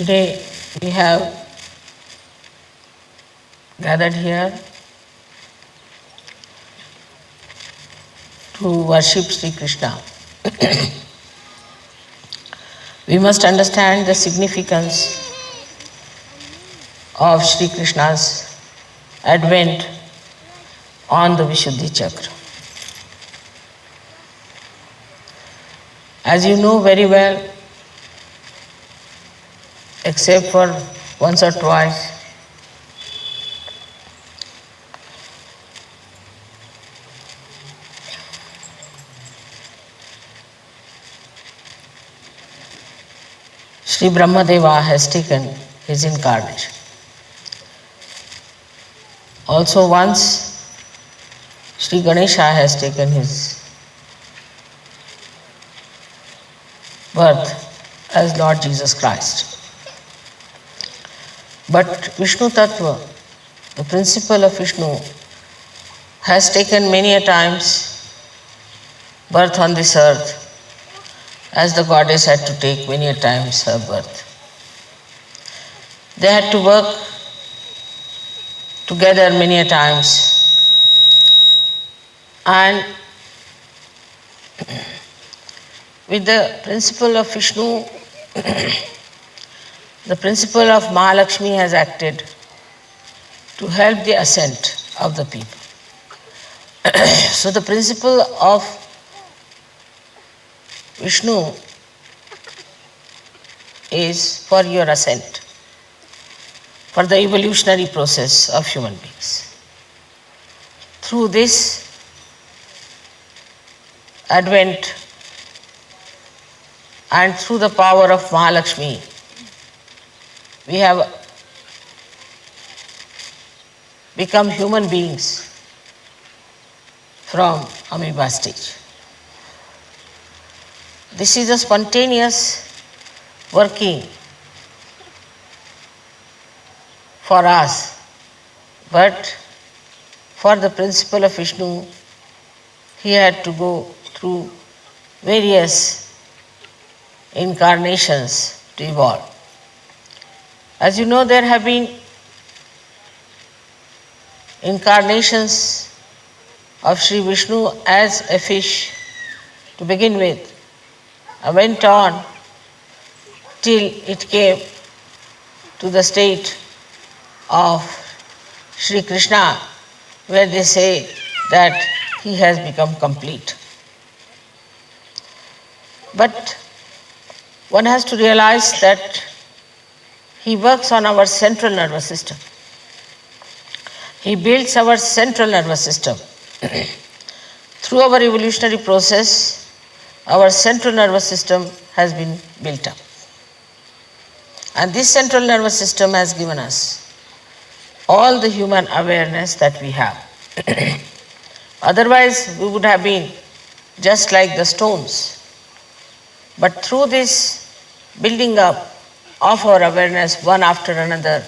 Today we have gathered here to worship Sri Krishna. We must understand the significance of Sri Krishna's advent on the Vishuddhi Chakra. As you know very well, except for once or twice, Sri Brahmadeva has taken his incarnation. Also once Sri Ganesha has taken his birth as Lord Jesus Christ. But Vishnu Tattva, the principle of Vishnu, has taken many a times birth on this earth, as the goddess had to take many a times her birth. They had to work together many a times, and with the principle of Vishnu, the principle of Mahalakshmi has acted to help the ascent of the people. So the principle of Vishnu is for your ascent, for the evolutionary process of human beings. Through this advent and through the power of Mahalakshmi, we have become human beings from amoeba stage. This is a spontaneous working for us, but for the principle of Vishnu, he had to go through various incarnations to evolve. As you know, there have been incarnations of Sri Vishnu as a fish to begin with, and went on till it came to the state of Sri Krishna, where they say that he has become complete. But one has to realize that he works on our central nervous system. He builds our central nervous system. Through our evolutionary process, our central nervous system has been built up. And this central nervous system has given us all the human awareness that we have. Otherwise, we would have been just like the stones. But through this building up of our awareness, one after another,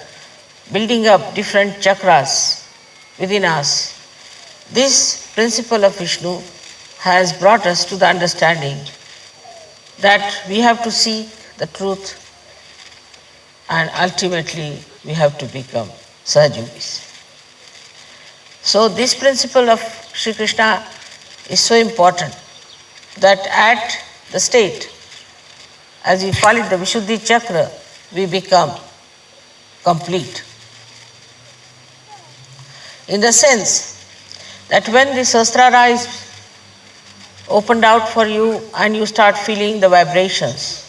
building up different chakras within us, this principle of Vishnu has brought us to the understanding that we have to seek the truth and ultimately we have to become Sahajogis. So this principle of Sri Krishna is so important that at the state, as we call it the Vishuddhi Chakra, we become complete. In the sense that when the Sahasrara is opened out for you and you start feeling the vibrations,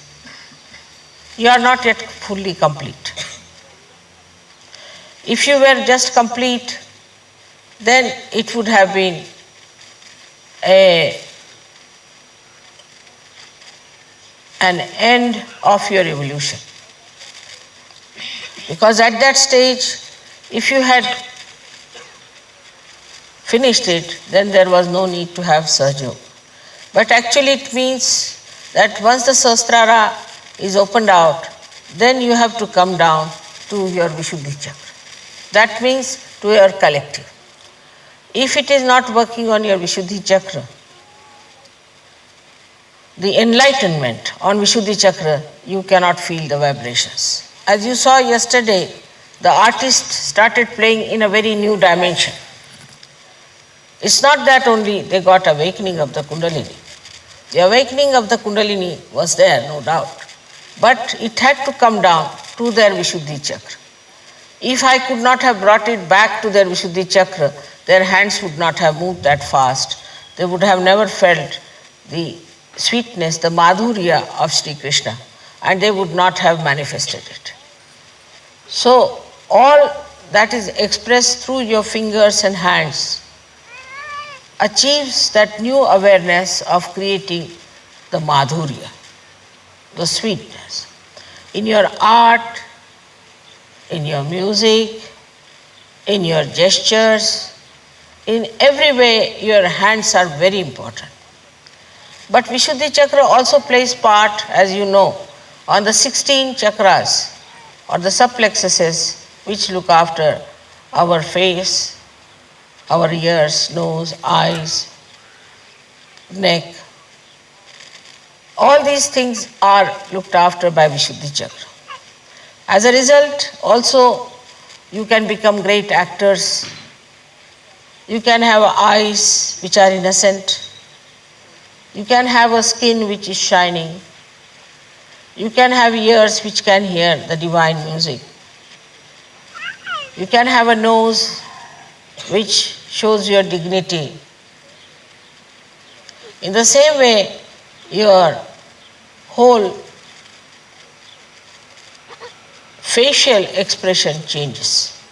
you are not yet fully complete. If you were just complete, then it would have been an end of your evolution. Because at that stage, if you had finished it, then there was no need to have Sahaja. But actually it means that once the Sahasrara is opened out, then you have to come down to your Vishuddhi Chakra. That means to your collective. If it is not working on your Vishuddhi Chakra, the enlightenment on Vishuddhi Chakra, you cannot feel the vibrations. as you saw yesterday, the artist started playing in a very new dimension. It's not that only they got awakening of the Kundalini. The awakening of the Kundalini was there, no doubt. But it had to come down to their Vishuddhi Chakra. If I could not have brought it back to their Vishuddhi Chakra, their hands would not have moved that fast. They would have never felt the sweetness, the madhurya of Sri Krishna, and they would not have manifested it. So, all that is expressed through your fingers and hands achieves that new awareness of creating the madhurya, the sweetness. In your art, in your music, in your gestures, in every way your hands are very important. But Vishuddhi Chakra also plays part, as you know, on the 16 chakras or the subplexuses which look after our face, our ears, nose, eyes, neck. All these things are looked after by Vishuddhi Chakra. As a result, also you can become great actors. You can have eyes which are innocent. You can have a skin which is shining. You can have ears which can hear the divine music. You can have a nose which shows your dignity. In the same way, your whole facial expression changes.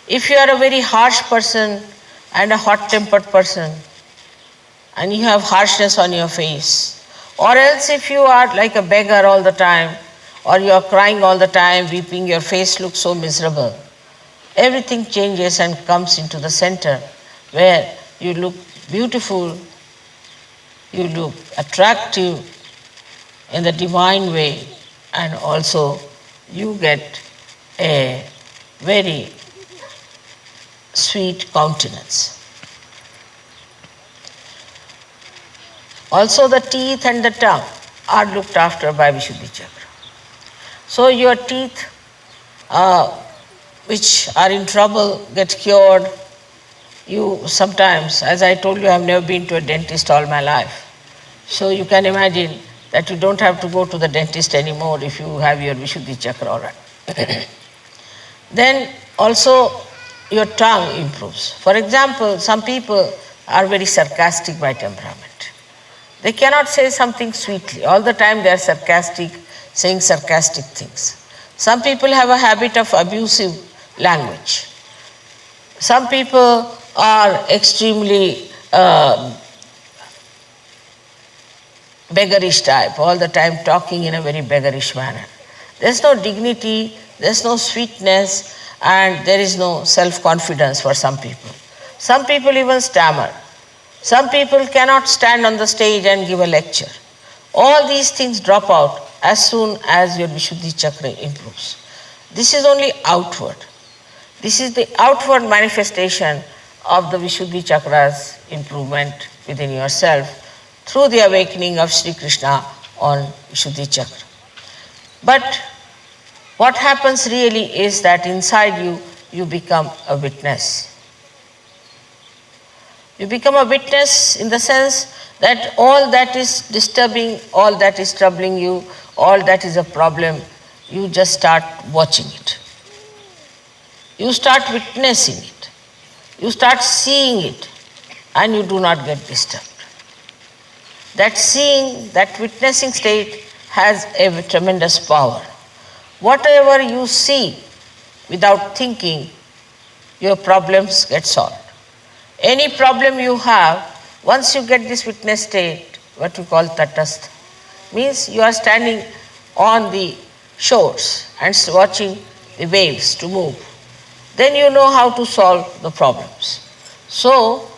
If you are a very harsh person and a hot-tempered person, and you have harshness on your face, or else if you are like a beggar all the time, or you are crying all the time, weeping, your face looks so miserable, everything changes and comes into the center where you look beautiful, you look attractive in the divine way, and also you get a very sweet countenance. Also the teeth and the tongue are looked after by Vishuddhi Chakra. So your teeth which are in trouble get cured. You sometimes, as I told you, I have never been to a dentist all my life. So you can imagine that you don't have to go to the dentist anymore if you have your Vishuddhi Chakra all right. Then also your tongue improves. For example, some people are very sarcastic by temperament. They cannot say something sweetly. All the time they are sarcastic, saying sarcastic things. Some people have a habit of abusive language. Some people are extremely beggarish type, all the time talking in a very beggarish manner. There's no dignity, there's no sweetness, and there is no self-confidence for some people. Some people even stammer. Some people cannot stand on the stage and give a lecture. All these things drop out as soon as your Vishuddhi Chakra improves. This is only outward. This is the outward manifestation of the Vishuddhi Chakra's improvement within yourself through the awakening of Sri Krishna on Vishuddhi Chakra. But what happens really is that inside you, you become a witness. You become a witness in the sense that all that is disturbing, all that is troubling you, all that is a problem, you just start watching it. You start witnessing it. You start seeing it, and you do not get disturbed. That seeing, that witnessing state has a tremendous power. Whatever you see without thinking, your problems get solved. Any problem you have, once you get this witness state, what we call tatastha, means you are standing on the shores and watching the waves to move. Then you know how to solve the problems. So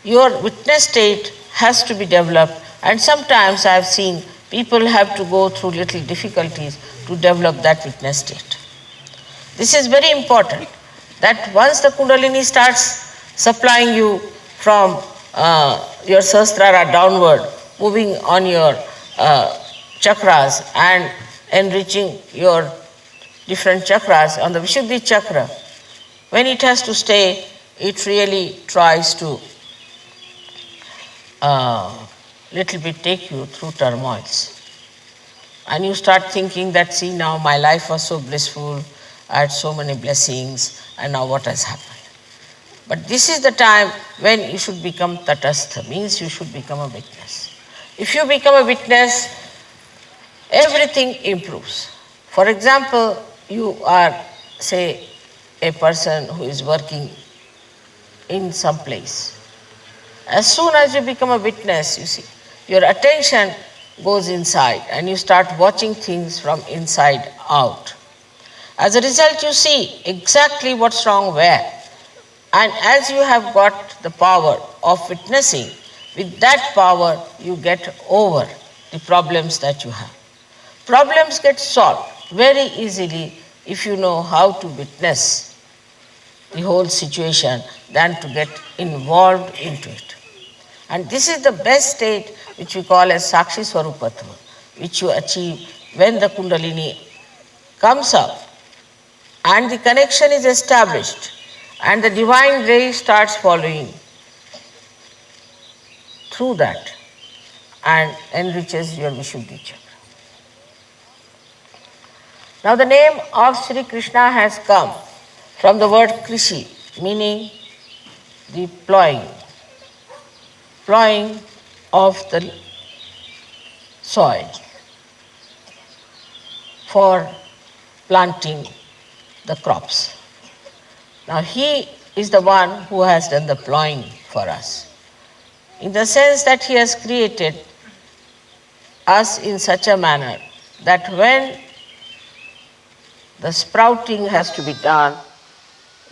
your witness state has to be developed, and sometimes I have seen people have to go through little difficulties to develop that witness state. This is very important, that once the Kundalini starts supplying you from your Sahasrara downward, moving on your chakras and enriching your different chakras, on the Vishuddhi chakra, when it has to stay, it really tries to little bit take you through turmoils. And you start thinking that, see, now my life was so blissful, I had so many blessings, and now what has happened? But this is the time when you should become tatastha, means you should become a witness. If you become a witness, everything improves. For example, you are, say, a person who is working in some place. As soon as you become a witness, you see, your attention goes inside and you start watching things from inside out. As a result, you see exactly what's wrong where. And as you have got the power of witnessing, with that power you get over the problems that you have. Problems get solved very easily if you know how to witness the whole situation than to get involved into it. And this is the best state which we call as Sakshi Swarupatva, which you achieve when the Kundalini comes up and the connection is established and the divine ray starts following through that and enriches your Vishuddhi chakra. Now the name of Sri Krishna has come from the word Krishi, meaning the plowing of the soil for planting the crops. Now he is the one who has done the plowing for us, in the sense that he has created us in such a manner that when the sprouting has to be done,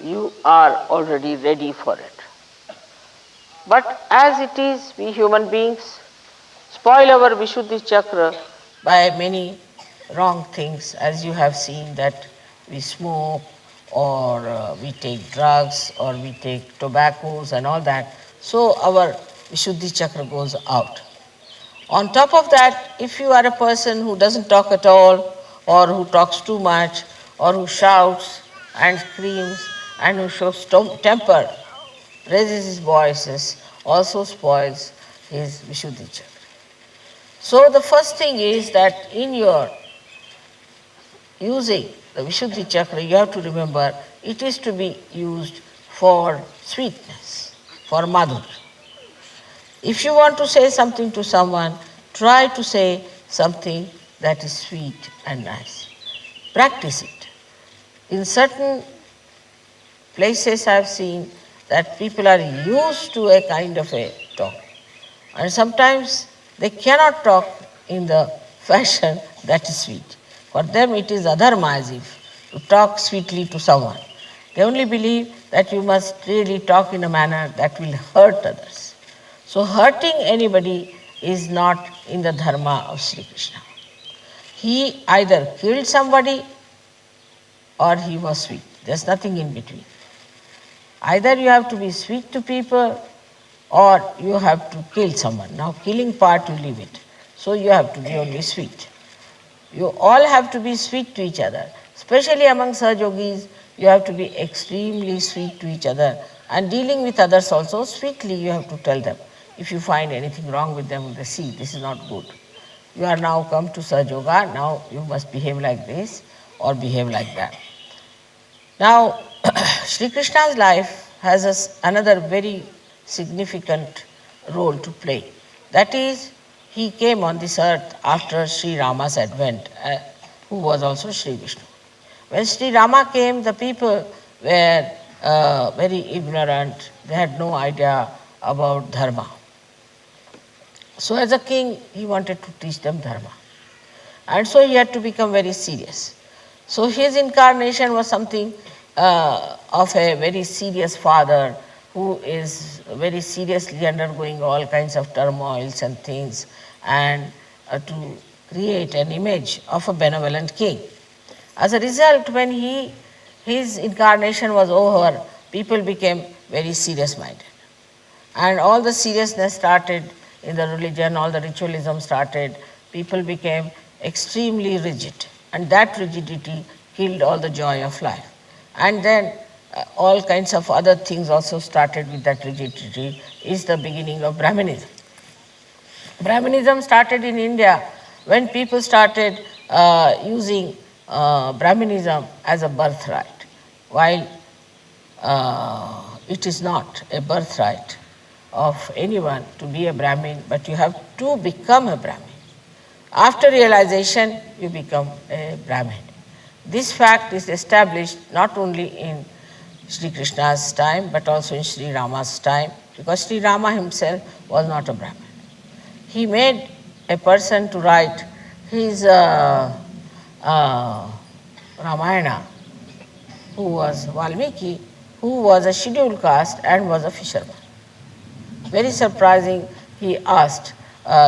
you are already ready for it. But as it is, we human beings spoil our Vishuddhi chakra by many wrong things, as you have seen that we smoke or we take drugs or we take tobaccos and all that. So our Vishuddhi chakra goes out. On top of that, if you are a person who doesn't talk at all or who talks too much or who shouts and screams and who shows temper, raises his voices, also spoils his Vishuddhi chakra. So the first thing is that in your using the Vishuddhi chakra, you have to remember it is to be used for sweetness, for madhurya. If you want to say something to someone, try to say something that is sweet and nice. Practice it. In certain places I have seen that people are used to a kind of a talk. And sometimes they cannot talk in the fashion that is sweet. For them it is adharma, as if to talk sweetly to someone. They only believe that you must really talk in a manner that will hurt others. So hurting anybody is not in the dharma of Sri Krishna. He either killed somebody or he was sweet. There's nothing in between. Either you have to be sweet to people or you have to kill someone. Now killing part you leave it. So you have to be only sweet. You all have to be sweet to each other. Especially among Sahajogis, you have to be extremely sweet to each other. And dealing with others also, sweetly you have to tell them. If you find anything wrong with them, they see this is not good. You are now come to Sahajoga, now you must behave like this or behave like that. Now, Sri Krishna's life has another very significant role to play. That is, he came on this earth after Sri Rama's advent, who was also Sri Vishnu. When Sri Rama came, the people were very ignorant. They had no idea about dharma. So as a king, he wanted to teach them dharma. And so he had to become very serious. So his incarnation was something of a very serious father who is very seriously undergoing all kinds of turmoils and things, and to create an image of a benevolent king. As a result, when his incarnation was over, people became very serious-minded. And all the seriousness started in the religion, all the ritualism started, people became extremely rigid. And that rigidity killed all the joy of life. And then all kinds of other things also started with that rigidity, is the beginning of Brahmanism. Brahmanism started in India when people started using Brahmanism as a birthright, while it is not a birthright of anyone to be a Brahmin, but you have to become a Brahmin. After realization, you become a Brahmin. This fact is established not only in Sri Krishna's time, but also in Sri Rama's time, because Sri Rama himself was not a Brahmin. He made a person to write his Ramayana, who was Valmiki, who was a scheduled caste and was a fisherman. Very surprising, he asked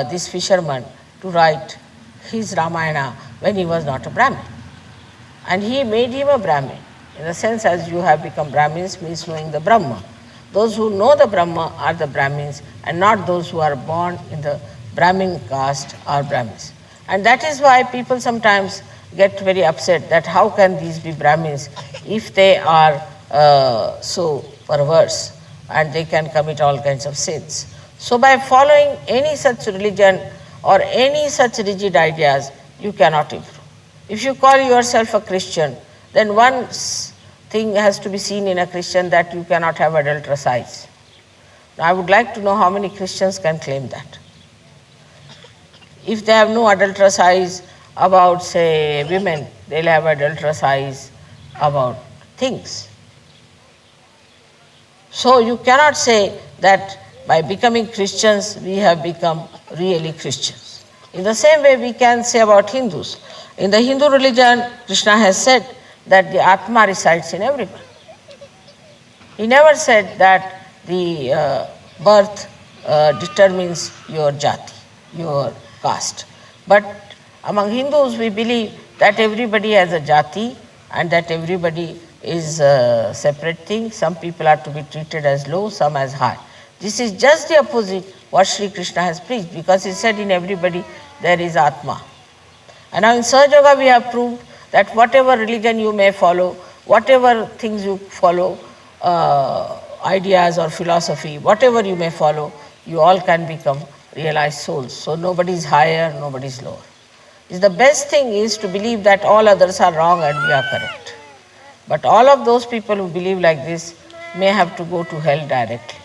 this fisherman to write his Ramayana when he was not a Brahmin. And he made him a Brahmin. In the sense, as you have become Brahmins, means knowing the Brahma. Those who know the Brahma are the Brahmins, and not those who are born in the Brahmin caste are Brahmins. And that is why people sometimes get very upset that how can these be Brahmins if they are so perverse and they can commit all kinds of sins. So by following any such religion or any such rigid ideas, you cannot improve. If you call yourself a Christian, then one thing has to be seen in a Christian, that you cannot have adulterous eyes. Now, I would like to know how many Christians can claim that. If they have no adulterous eyes about, say, women, they'll have adulterous eyes about things. So you cannot say that by becoming Christians, we have become really Christians. In the same way, we can say about Hindus. In the Hindu religion, Krishna has said that the Atma resides in everyone. He never said that the birth determines your jati, your caste. But among Hindus, we believe that everybody has a jati and that everybody is a separate thing. Some people are to be treated as low, some as high. This is just the opposite what Sri Krishna has preached, because he said in everybody there is Atma. And now in Sahaja Yoga we have proved that whatever religion you may follow, whatever things you follow, ideas or philosophy, whatever you may follow, you all can become realized souls. So nobody is higher, nobody is lower. The best thing is to believe that all others are wrong and we are correct. But all of those people who believe like this may have to go to hell directly,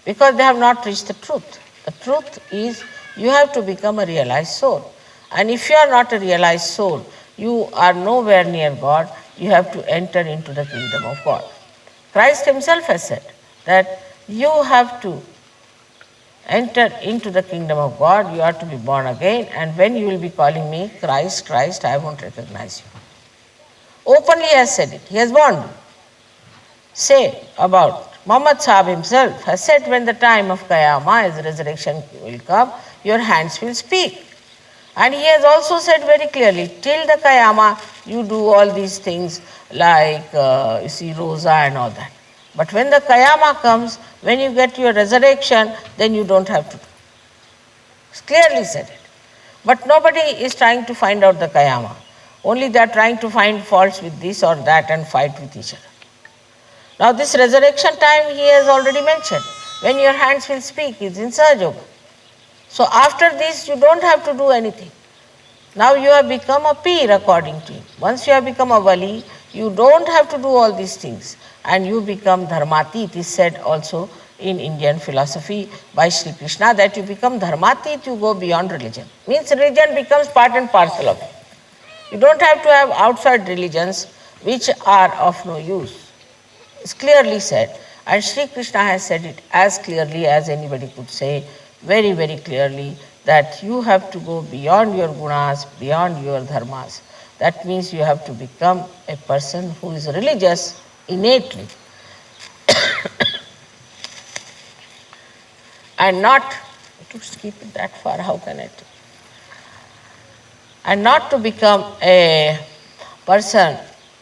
because they have not reached the truth. The truth is you have to become a realized soul. And if you are not a realized soul, you are nowhere near God. You have to enter into the kingdom of God. Christ himself has said that you have to enter into the kingdom of God, you have to be born again, and when you will be calling me Christ, Christ, I won't recognize you. Openly has said it, he has warned you. Say about Muhammad Sahib himself has said, when the time of Qiyamah, his resurrection will come, your hands will speak. And he has also said very clearly, till the Qiyamah, you do all these things like, you see, Rosa and all that. But when the Qiyamah comes, when you get your resurrection, then you don't have to do. It's clearly said it. But nobody is trying to find out the Qiyamah. Only they are trying to find faults with this or that and fight with each other. Now this resurrection time he has already mentioned. When your hands will speak, it's in Sahaja Yoga. So after this, you don't have to do anything. Now you have become a peer according to him. Once you have become a wali, you don't have to do all these things. And you become dharmati. It is said also in Indian philosophy by Sri Krishna that you become dharmati, you go beyond religion. Means religion becomes part and parcel of you. You don't have to have outside religions which are of no use. It's clearly said. And Sri Krishna has said it as clearly as anybody could say, very, very clearly, that you have to go beyond your gunas, beyond your dharmas. That means you have to become a person who is religious innately. And not to skip it that far, how can I do? And not to become a person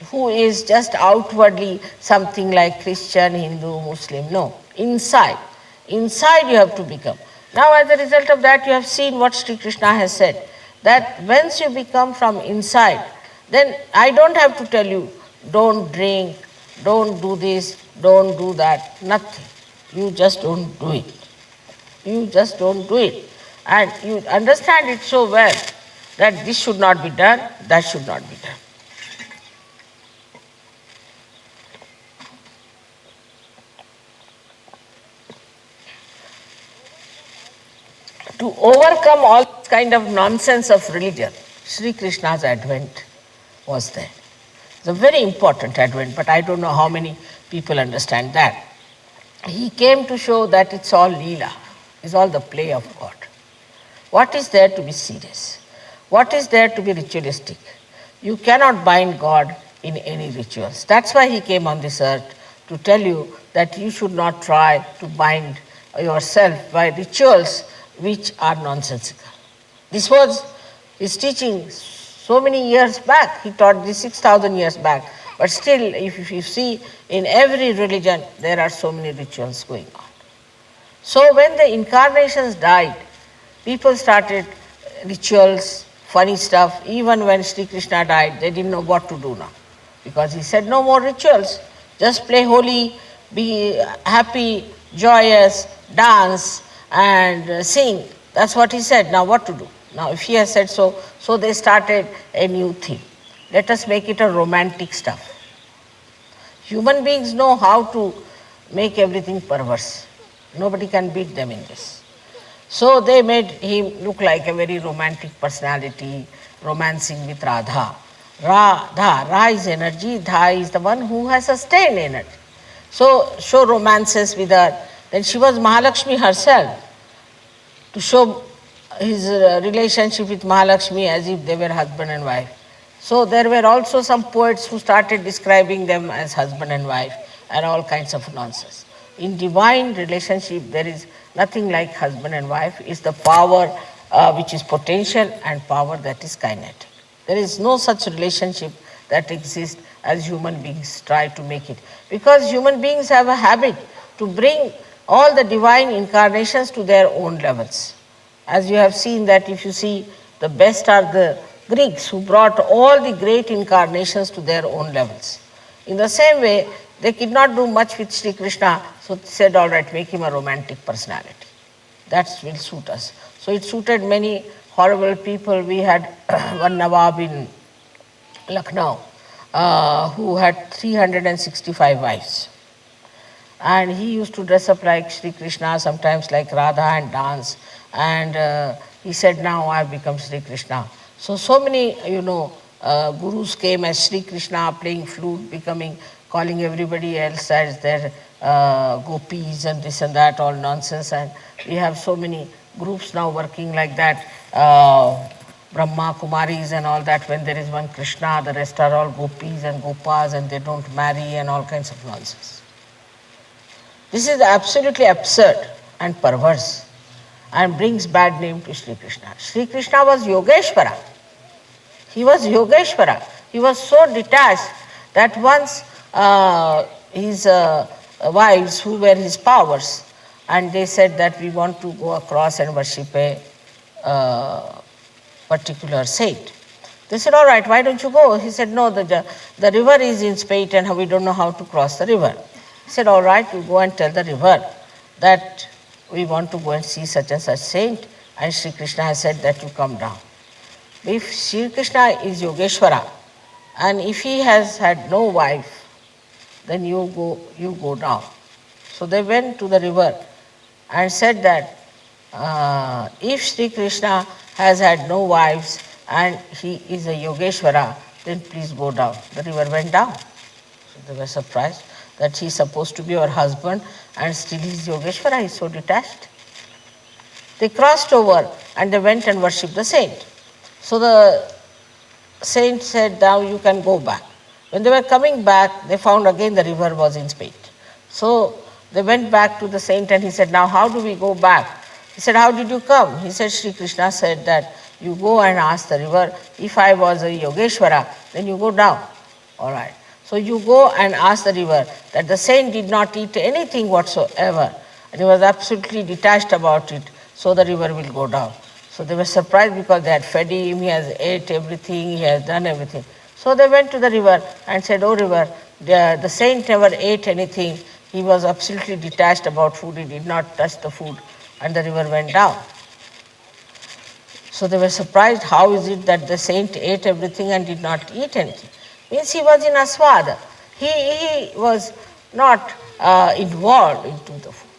who is just outwardly something like Christian, Hindu, Muslim. No, inside you have to become. Now as a result of that, you have seen what Sri Krishna has said, that once you become from inside, then I don't have to tell you, don't drink, don't do this, don't do that, nothing. You just don't do it. You just don't do it. And you understand it so well that this should not be done, that should not be done. To overcome all kind of nonsense of religion, Sri Krishna's advent was there. It's a very important advent, but I don't know how many people understand that. He came to show that it's all Leela, it's all the play of God. What is there to be serious? What is there to be ritualistic? You cannot bind God in any rituals. That's why he came on this earth, to tell you that you should not try to bind yourself by rituals which are nonsensical. This was his teaching so many years back. He taught this 6,000 years back. But still, if you see, in every religion, there are so many rituals going on. So when the incarnations died, people started rituals, funny stuff. Even when Sri Krishna died, they didn't know what to do now. Because he said, no more rituals. Just play holy, be happy, joyous, dance, and sing. That's what he said. Now what to do? Now if he has said so, so they started a new thing. Let us make it a romantic stuff. Human beings know how to make everything perverse. Nobody can beat them in this. So they made him look like a very romantic personality, romancing with Radha. Ra is energy, Dha is the one who has sustained energy. So show romances with her. Then she was Mahalakshmi herself, to show his relationship with Mahalakshmi as if they were husband and wife. So there were also some poets who started describing them as husband and wife and all kinds of nonsense. In divine relationship, there is nothing like husband and wife. It's the power which is potential and power that is kinetic. There is no such relationship that exists as human beings try to make it. Because human beings have a habit to bring all the divine incarnations to their own levels. As you have seen that if you see, the best are the Greeks who brought all the great incarnations to their own levels. In the same way, they could not do much with Sri Krishna, so they said, all right, make him a romantic personality. That will suit us. So it suited many horrible people. We had one Nawab in Lucknow who had 365 wives. And he used to dress up like Sri Krishna, sometimes like Radha, and dance. And he said, now I have become Sri Krishna. So many, gurus came as Sri Krishna, playing flute, calling everybody else as their gopis and this and that, all nonsense. And we have so many groups now working like that, Brahma, Kumaris and all that. When there is one Krishna, the rest are all gopis and gopas, and they don't marry and all kinds of nonsense. This is absolutely absurd and perverse and brings bad name to Sri Krishna. Sri Krishna was Yogeshwara. He was Yogeshwara. He was so detached that once his wives, who were his powers, and they said that we want to go across and worship a particular saint. They said, all right, why don't you go? He said, no, the river is in spate and we don't know how to cross the river. He said, all right, you go and tell the river that we want to go and see such and such saint, and Sri Krishna has said that you come down. If Sri Krishna is Yogeshwara, and if he has had no wife, then you go down. So they went to the river and said that if Sri Krishna has had no wives and he is a Yogeshwara, then please go down. The river went down. So they were surprised that he is supposed to be your husband and still he is Yogeshwara, he is so detached. They crossed over and they went and worshipped the saint. So the saint said, now you can go back. When they were coming back, they found again the river was in spate. So they went back to the saint and he said, now how do we go back? He said, how did you come? He said, Sri Krishna said that you go and ask the river, if I was a Yogeshwara, then you go down. All right. So you go and ask the river that the saint did not eat anything whatsoever, and he was absolutely detached about it, so the river will go down. So they were surprised because they had fed him, he has ate everything, he has done everything. So they went to the river and said, "Oh river, the saint never ate anything. He was absolutely detached about food. He did not touch the food." And the river went down. So they were surprised, how is it that the saint ate everything and did not eat anything? Means he was in aswada. He was not involved into the food.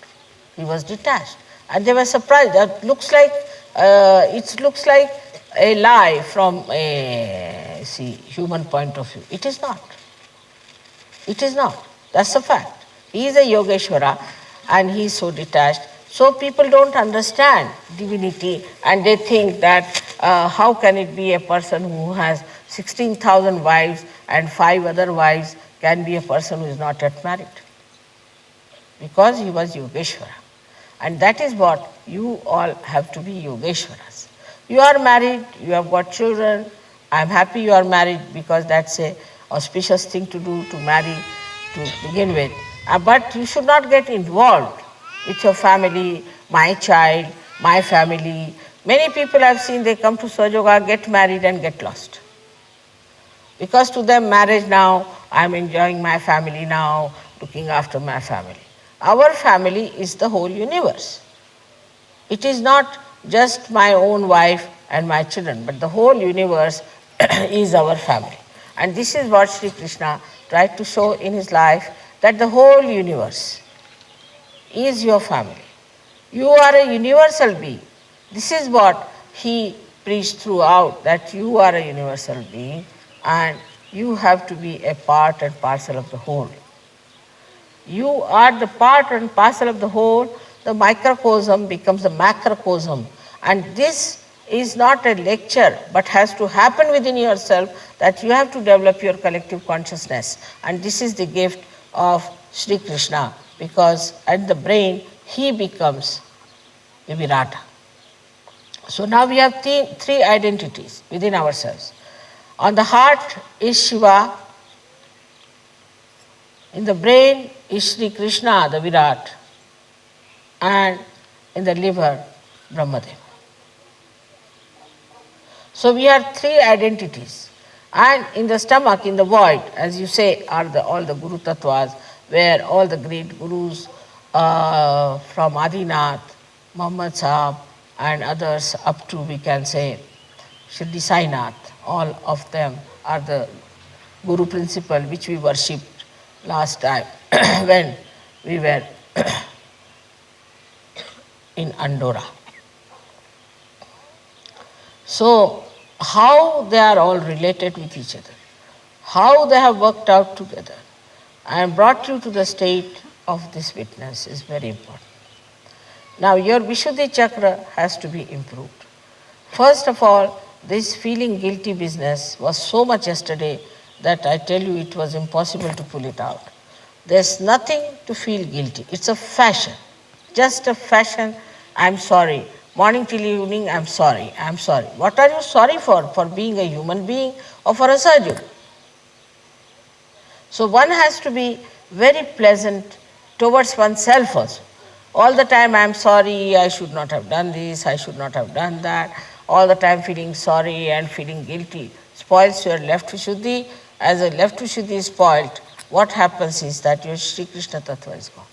He was detached. And they were surprised. That looks like, it looks like a lie from a human point of view. It is not. It is not. That's a fact. He is a Yogeshwara and he is so detached. So people don't understand divinity and they think that how can it be a person who has 16,000 wives and 5 other wives can be a person who is not yet married? Because he was Yogeshwara. And that is what you all have to be, Yogeshwaras. You are married, you have got children. I am happy you are married because that's a auspicious thing to do, to marry to begin with. But you should not get involved with your family, my child, my family. Many people I have seen, they come to Sahaja Yoga, get married and get lost. Because to them marriage now, I am enjoying my family now, looking after my family. Our family is the whole universe. It is not just my own wife and my children, but the whole universe is our family. And this is what Sri Krishna tried to show in his life, that the whole universe is your family. You are a universal being. This is what he preached throughout, that you are a universal being and you have to be a part and parcel of the whole. You are the part and parcel of the whole. The microcosm becomes the macrocosm. And this is not a lecture, but has to happen within yourself, that you have to develop your collective consciousness. And this is the gift of Sri Krishna, because at the brain, he becomes the Virata. So now we have three identities within ourselves. On the heart is Shiva. In the brain is Sri Krishna, the Virat. And in the liver, Brahmadeva. So we have three identities. And in the stomach, in the void, as you say, are all the Guru Tattvas, where all the great Gurus from Adinath, Muhammad Sahab, and others up to, we can say, Shirdi Sai Nath, all of them are the Guru principle which we worshipped last time when we were in Andorra. So, how they are all related with each other, how they have worked out together and brought you to the state of this witness is very important. Now, your Vishuddhi Chakra has to be improved. First of all, this feeling guilty business was so much yesterday that I tell you it was impossible to pull it out. There's nothing to feel guilty. It's a fashion, just a fashion. I'm sorry. Morning till evening, I'm sorry, I'm sorry. What are you sorry for? For being a human being or for a surgeon? So one has to be very pleasant towards oneself also. All the time I'm sorry, I should not have done this, I should not have done that. All the time feeling sorry and feeling guilty spoils your left Vishuddhi. As a left Vishuddhi is spoiled, what happens is that your Sri Krishna Tattva is gone.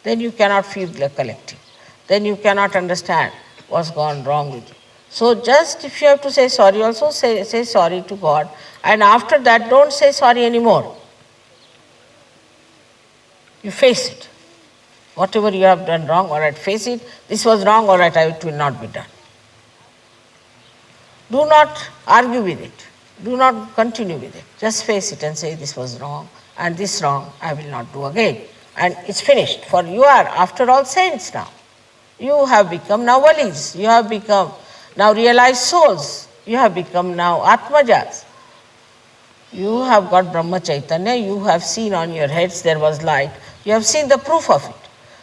Then you cannot feel the collective. Then you cannot understand what's gone wrong with you. So just if you have to say sorry, also say sorry to God. And after that, don't say sorry anymore. You face it. Whatever you have done wrong, all right, face it. This was wrong, all right, it will not be done. Do not argue with it. Do not continue with it. Just face it and say this was wrong and this wrong I will not do again. And it's finished. For you are, after all, saints now. You have become now Valis. You have become now realized souls. You have become now Atmajas. You have got Brahma Chaitanya. You have seen on your heads there was light. You have seen the proof of it.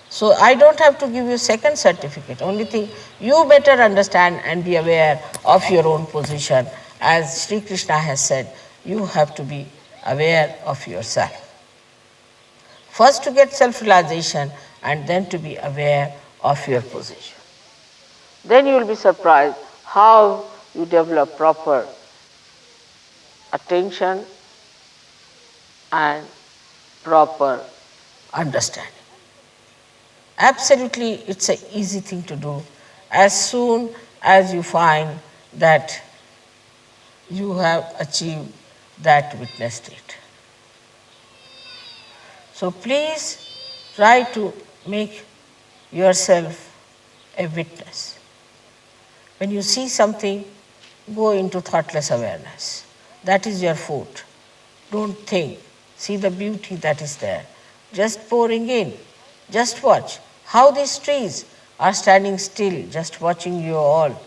So I don't have to give you second certificate. Only thing, you better understand and be aware of your own position. As Sri Krishna has said, you have to be aware of yourself. First to get self-realization and then to be aware of your position. Then you will be surprised how you develop proper attention and proper understanding. Absolutely, it's an easy thing to do as soon as you find that you have achieved that witness state. So please try to make yourself a witness. When you see something, go into thoughtless awareness. That is your food. Don't think. See the beauty that is there. Just pouring in. Just watch how these trees are standing still, just watching you all.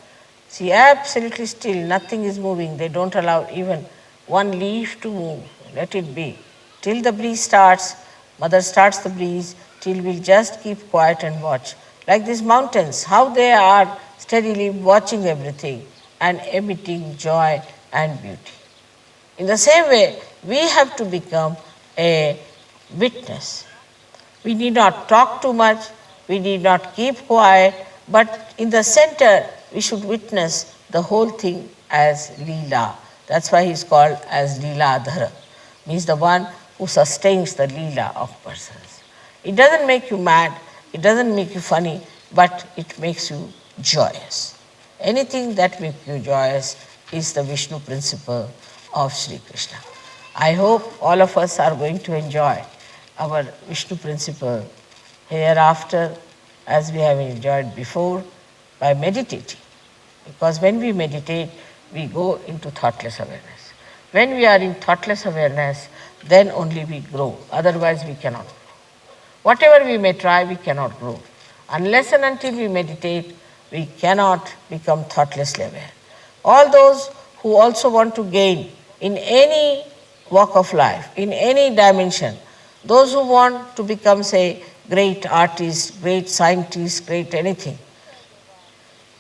See, absolutely still, nothing is moving. They don't allow even one leaf to move. Let it be. Till the breeze starts, mother starts the breeze, till we'll just keep quiet and watch. Like these mountains, how they are steadily watching everything and emitting joy and beauty. In the same way, we have to become a witness. We need not talk too much, we need not keep quiet, but in the center, we should witness the whole thing as Leela. That's why he's called as Leeladhara, means the one who sustains the Leela of persons. It doesn't make you mad, it doesn't make you funny, but it makes you joyous. Anything that makes you joyous is the Vishnu principle of Sri Krishna. I hope all of us are going to enjoy our Vishnu principle hereafter as we have enjoyed before by meditating. Because when we meditate, we go into thoughtless awareness. When we are in thoughtless awareness, then only we grow. Otherwise, we cannot grow. Whatever we may try, we cannot grow. Unless and until we meditate, we cannot become thoughtlessly aware. All those who also want to gain in any walk of life, in any dimension, those who want to become, say, great artist, great scientist, great anything,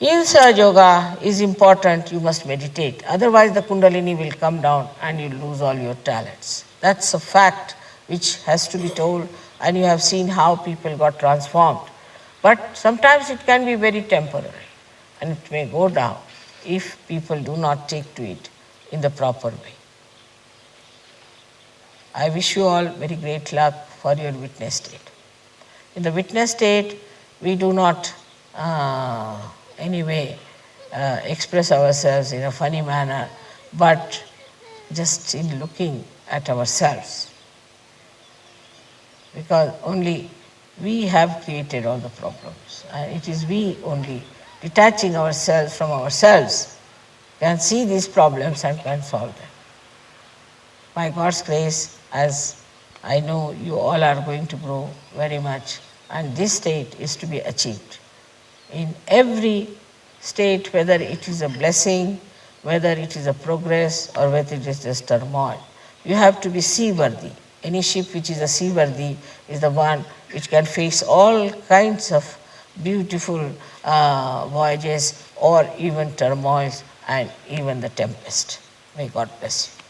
in Sahaja Yoga is important, you must meditate. Otherwise, the Kundalini will come down and you lose all your talents. That's a fact which has to be told, and you have seen how people got transformed. But sometimes it can be very temporary, and it may go down if people do not take to it in the proper way. I wish you all very great luck for your witness state. In the witness state, we do not anyway express ourselves in a funny manner, but just in looking at ourselves. Because only we have created all the problems. And it is we only, detaching ourselves from ourselves, can see these problems and can solve them. By God's grace, as I know you all are going to grow very much, and this state is to be achieved. In every state, whether it is a blessing, whether it is a progress, or whether it is just turmoil, you have to be seaworthy. Any ship which is a seaworthy is the one which can face all kinds of beautiful voyages or even turmoils and even the tempest. May God bless you.